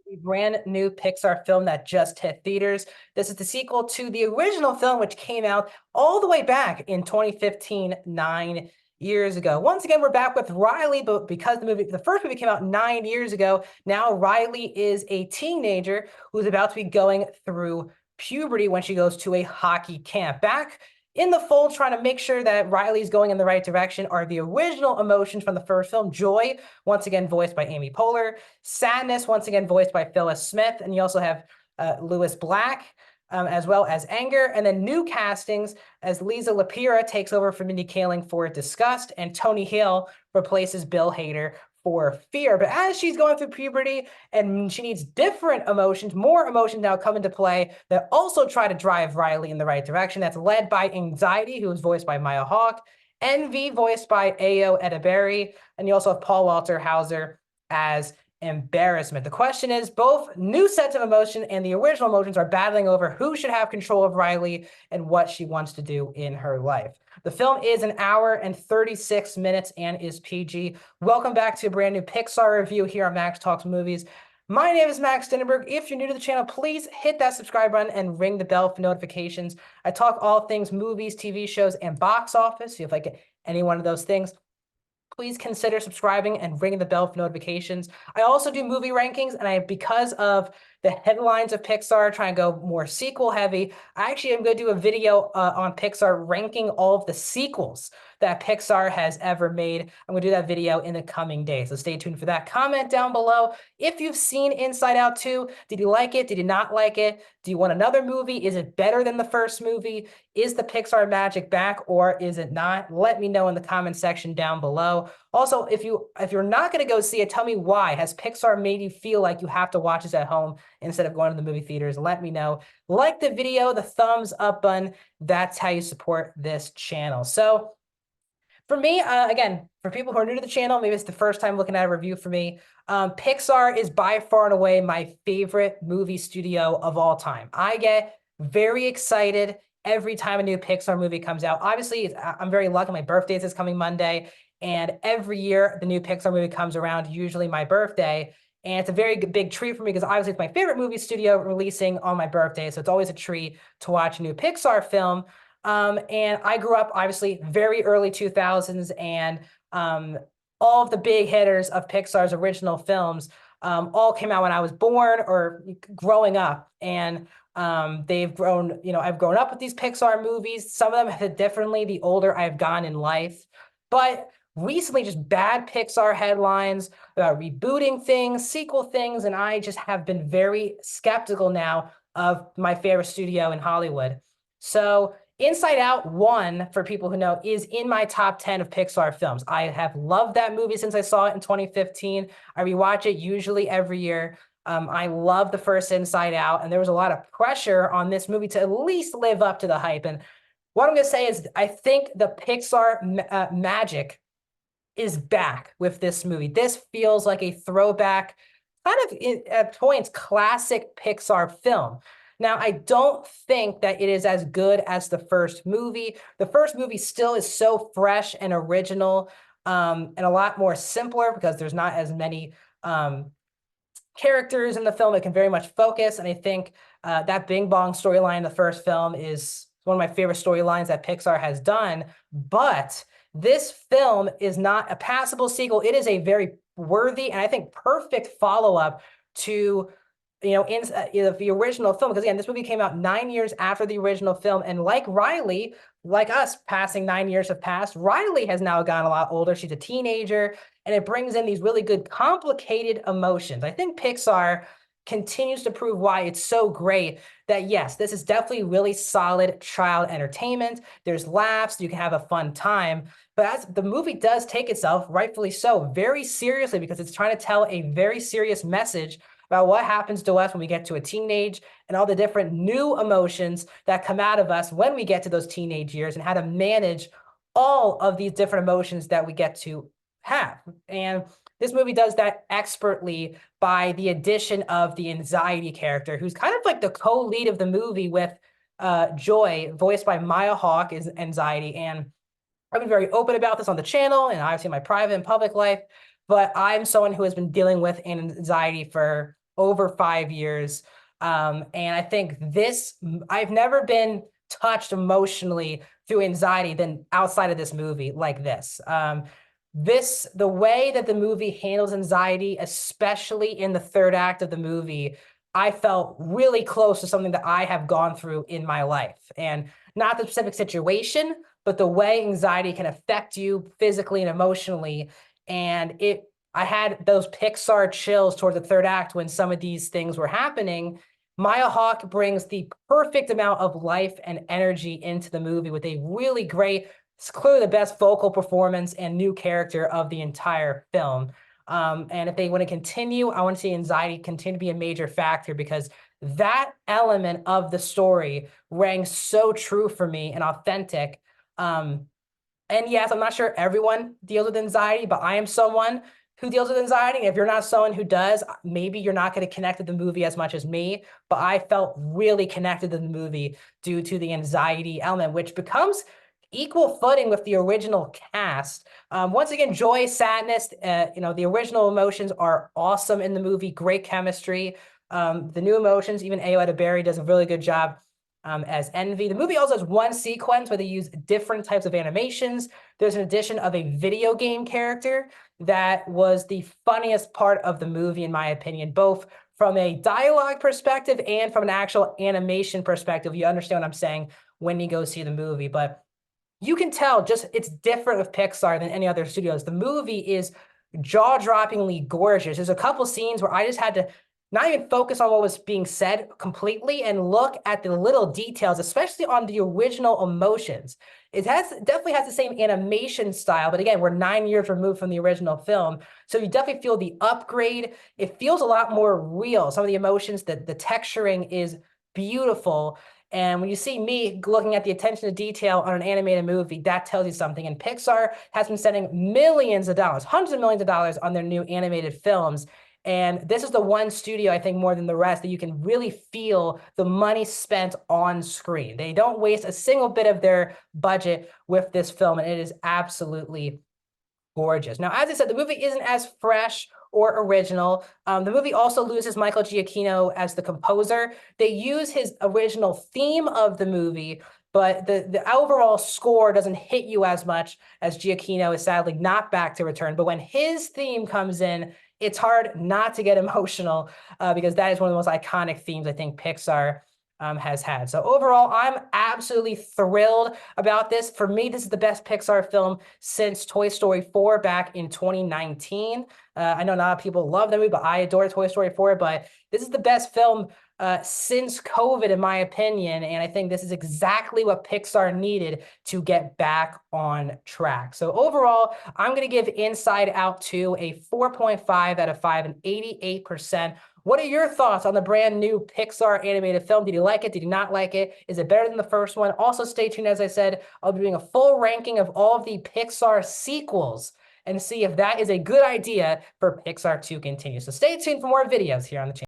The brand new Pixar film that just hit theaters. This is the sequel to the original film, which came out all the way back in 2015, 9 years ago. Once again, we're back with Riley, but because the first movie came out 9 years ago, now Riley is a teenager who's about to be going through puberty when she goes to a hockey camp. Back in the fold, trying to make sure that Riley's going in the right direction, are the original emotions from the first film. Joy, once again voiced by Amy Poehler. Sadness, once again voiced by Phyllis Smith. And you also have Lewis Black, as well as anger. And then new castings as Lisa Lapira takes over for Mindy Kaling for Disgust, and Tony Hill replaces Bill Hader for Fear. But as she's going through puberty and she needs different emotions, more emotions now come into play that also try to drive Riley in the right direction. That's led by Anxiety, who is voiced by Maya Hawke, Envy, voiced by Ayo Edebiri, and you also have Paul Walter Hauser as Embarrassment. The question is, both new sets of emotion and the original emotions are battling over who should have control of Riley and what she wants to do in her life. The film is 1 hour and 36 minutes and is PG. Welcome back to a brand new Pixar review here on Max Talks Movies. My name is Max Stenenberg. If you're new to the channel, please hit that subscribe button and ring the bell for notifications. I talk all things movies, TV shows, and box office. So if I get any one of those things, please consider subscribing and ringing the bell for notifications. I also do movie rankings, and because of the headlines of Pixar trying to go more sequel heavy, I actually am going to do a video on Pixar ranking all of the sequels that Pixar has ever made. I'm going to do that video in the coming days, so stay tuned for that. Comment down below if you've seen Inside Out 2. Did you like it? Did you not like it? Do you want another movie? Is it better than the first movie? Is the Pixar magic back or is it not? Let me know in the comment section down below. Also, if you're not going to go see it, tell me why. Has Pixar made you feel like you have to watch this at home instead of going to the movie theaters? Let me know. Like the video, the thumbs up button. That's how you support this channel. So for me, again, for people who are new to the channel, maybe it's the first time looking at a review for me, Pixar is by far and away my favorite movie studio of all time. I get very excited every time a new Pixar movie comes out. Obviously, I'm very lucky. My birthday is this coming Monday, and every year the new Pixar movie comes around, usually my birthday. And it's a very big treat for me because obviously it's my favorite movie studio releasing on my birthday. So it's always a treat to watch a new Pixar film. And I grew up obviously very early 2000s, and all of the big hitters of Pixar's original films all came out when I was born or growing up. And they've grown, I've grown up with these Pixar movies. Some of them have hit differently the older I've gone in life. But recently, just bad Pixar headlines about rebooting things, sequel things, and I just have been very skeptical now of my favorite studio in Hollywood. So Inside Out 1, for people who know, is in my top 10 of Pixar films. I have loved that movie since I saw it in 2015. I rewatch it usually every year. I love the first Inside Out, and there was a lot of pressure on this movie to at least live up to the hype. And what I'm going to say is I think the Pixar magic is back with this movie. This feels like a throwback, kind of at points, classic Pixar film. Now, I don't think that it is as good as the first movie. The first movie still is so fresh and original, and a lot more simpler because there's not as many characters in the film. It can very much focus. And I think that Bing Bong storyline in the first film is one of my favorite storylines that Pixar has done. But this film is not a passable sequel. It is a very worthy and I think perfect follow-up to the original film, because again, this movie came out 9 years after the original film, and like Riley, like us, passing 9 years have passed, Riley has now gotten a lot older. She's a teenager, and it brings in these really good, complicated emotions. I think Pixar continues to prove why it's so great that, yes, this is definitely really solid child entertainment. There's laughs, you can have a fun time, but as the movie does take itself, rightfully so, very seriously, because it's trying to tell a very serious message about what happens to us when we get to a teenage and all the different new emotions that come out of us when we get to those teenage years and how to manage all of these different emotions that we get to have. And this movie does that expertly by the addition of the Anxiety character, who's kind of like the co-lead of the movie with Joy, voiced by Maya Hawke, is Anxiety. And I've been very open about this on the channel and obviously in my private and public life. but I'm someone who has been dealing with anxiety for over 5 years. And I think I've never been touched emotionally through anxiety than outside of this movie like this. The way that the movie handles anxiety, especially in the third act of the movie, I felt really close to something that I have gone through in my life. And not the specific situation, but the way anxiety can affect you physically and emotionally. And I had those Pixar chills towards the third act when some of these things were happening. Maya Hawke brings the perfect amount of life and energy into the movie with a really great, it's clearly the best vocal performance and new character of the entire film. And if they want to continue, I want to see anxiety continue to be a major factor because that element of the story rang so true for me and authentic. And yes, I'm not sure everyone deals with anxiety, but I am someone who deals with anxiety. If you're not someone who does, maybe you're not going to connect to the movie as much as me, but I felt really connected to the movie due to the anxiety element, which becomes equal footing with the original cast. Once again, joy, sadness, the original emotions are awesome in the movie, great chemistry. The new emotions, even Ayo Edebiri does a really good job as Envy. The movie also has one sequence where they use different types of animations. There's an addition of a video game character that was the funniest part of the movie, in my opinion, both from a dialogue perspective and from an actual animation perspective. You understand what I'm saying when you go see the movie, but you can tell just it's different with Pixar than any other studios. The movie is jaw-droppingly gorgeous. There's a couple scenes where I just had to not even focus on what was being said completely and look at the little details, especially on the original emotions. Definitely has the same animation style, but again, we're 9 years removed from the original film. So you definitely feel the upgrade. It feels a lot more real. Some of the emotions, the texturing is beautiful. And when you see me looking at the attention to detail on an animated movie, that tells you something. And Pixar has been spending millions of dollars, hundreds of millions of dollars on their new animated films. And this is the one studio, I think, more than the rest, that you can really feel the money spent on screen. They don't waste a single bit of their budget with this film, and it is absolutely gorgeous. Now, as I said, the movie isn't as fresh or original. The movie also loses Michael Giacchino as the composer. They use his original theme of the movie, but the overall score doesn't hit you as much as Giacchino is sadly not back to return. But when his theme comes in, it's hard not to get emotional because that is one of the most iconic themes I think Pixar has had. So overall, I'm absolutely thrilled about this. For me, this is the best Pixar film since Toy Story 4 back in 2019. I know not a lot of people love the movie, but I adore Toy Story 4. But this is the best film since COVID, in my opinion. And I think this is exactly what Pixar needed to get back on track. So overall, I'm going to give Inside Out 2 a 4.5 out of 5, an 88%. What are your thoughts on the brand new Pixar animated film? Did you like it? Did you not like it? Is it better than the first one? Also, stay tuned. As I said, I'll be doing a full ranking of all of the Pixar sequels and see if that is a good idea for Pixar to continue. So stay tuned for more videos here on the channel.